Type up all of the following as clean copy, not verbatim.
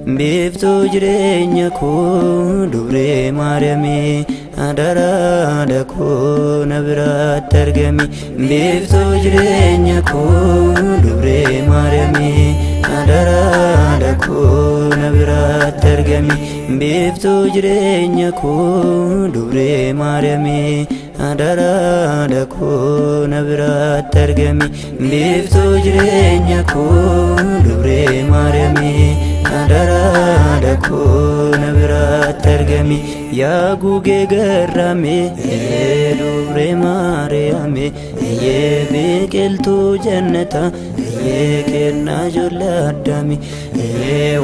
Biftu jireenya koo Dubree Maariyaamii Adaraadha koo na biratti argami. Biftu jireenya koo Dubree Maariyaamii Adaraadha koo na biratti argami. Biftu jireenya koo Dubree Maariyaamii Adaraadha koo na biratti argami. Biftu jireenya koo Dubree Maariyaamii Adaraadha koo na biratti argami. Yaa gugee garraame Dubree Maariyaamii biqiltuu jannata kennaa ijoollee Addaamii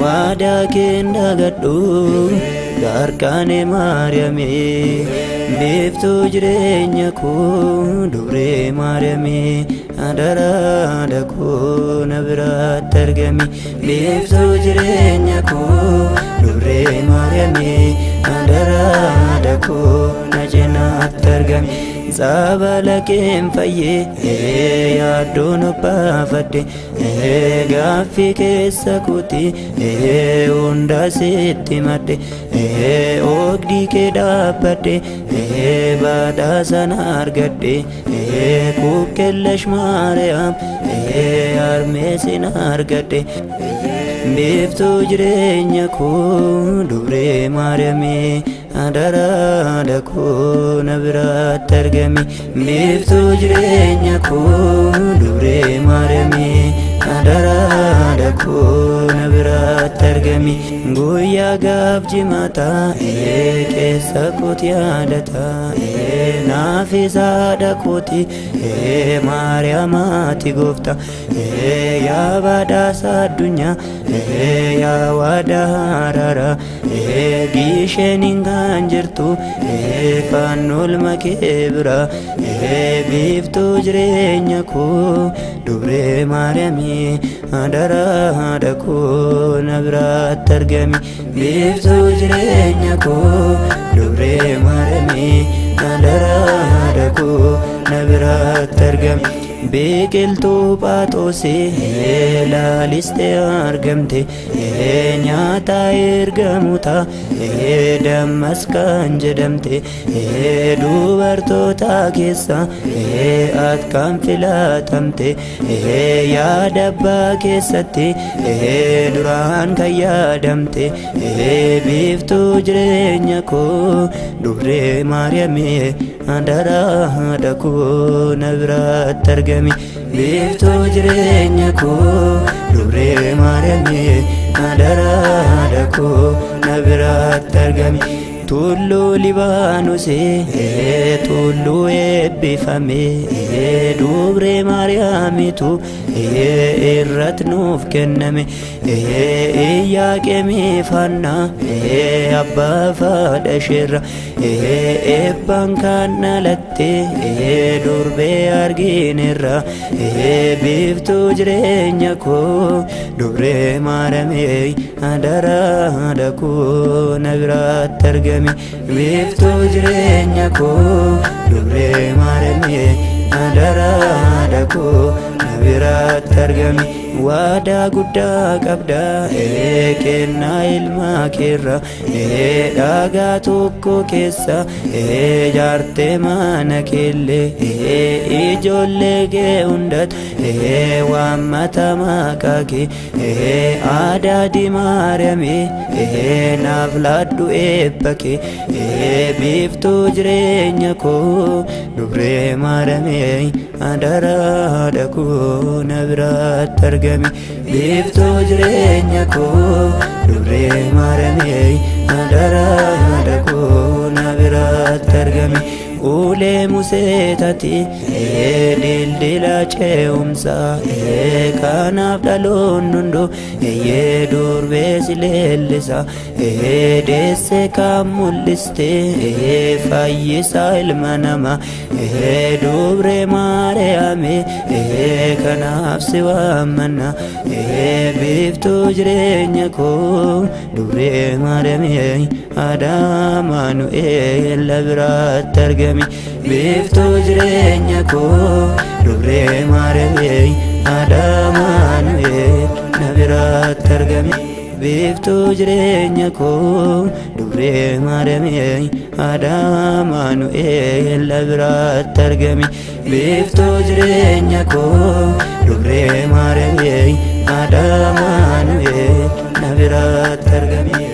waadaa kee dagadhu Gargaaree Maariyaamii. Biftu jireenya koo Dubree Maariyaamii Adaraadha koo na biratti argami. Biftu jireenya koo Dubree Maariyaamii Adaraadha koo na cinaatti argami. Saabala keen fayyee yaaddoon obbaafadhe gaaffii keessa kooti hunda sitti madde oogdii kee dhaabbadhe badhaasa argadhe kukkellash Maariyaam harmeesin argadhe. Biftu jireenya koo Dubree Maariyaamii Adaraadha koo na biratti argami. Biftu jireenya koo Dubree Maariyaamii Adaraadha koo na biratti argami. Guyyaa gaaf jimaataa keessa kooti yaadata naaf isaadha kooti Maariyaamaati goofta. Yaa badhaasa addunyaa yaa waadaa haaraa Gisheenin kan jirtu fannoo kee bira. Biftu jireenya koo Dubree Maariyaamii Adaraadha koo na biratti argami. Biftu jireenya koo Dubree Maariyaamii Adaraadha koo na biratti argami. Biqiltuu Phaaxoosii laalistee argamte nyaata ergamoota dammas kan jedhamte dubartoota keessa ati kan filatamte yaada abbaa keessatti duraan kan yaadamte. Biftu jireenya koo Dubree Maariyaamii Adaraadha koo na biratti argami. Biftu jireenya koo Dubree Maariyaamii Adaraadha koo na biratti argami. Tulluu Libaanosii tulluu eebbifame Dubree Maariyaamiitu irratti nuuf kenname. Iyyaaqeemii Haannaa abbaa faadha isheerra eebbaan kan dhalatte durbee argineerra. Biftu jireenya koo Dubree Maariyaamii Adaraadha koo na biratti argami. Biftu jireenya koo Dubree Maariyaamii Adaraadha koo na biratti argami. Waadaa guddaa qabda kennaa ilmaa keerra dhagaa tokko keessa jaartee mana keellee ijoollee kee hundatu waammata maqaa kee. Adaadhi Maariyaamii naaf laadhu eebba kee. Biftu jireenya koo Dubree Maariyaamii Adaraadha koo na biratti argami. Biftu jireenya koo Dubree Maariyaamii Adaraadha koo na biratti argami. Ulee Musee tati dildila ce'umsaa kanaaf dhaloonni hunduu durbee si leellisa. Deessee kan mul'iste fayyisaa ilma namaa. Dubree Maariyaamii kanaaf si waammanna. Biftu jireenya koo Dubree Maariyaamii Adamaanu'eel na biratti argami. Biftu jireenya koo Dubree Maariyaamii Adamaanu'eel na biratti argami. Biiftuu jireenya koo dubree maariyamee haadha Amaanu'eel na biratti argami. Biiftuu jireenya koo dubree maariyamee haadha Amaanu'eel na biratti argami.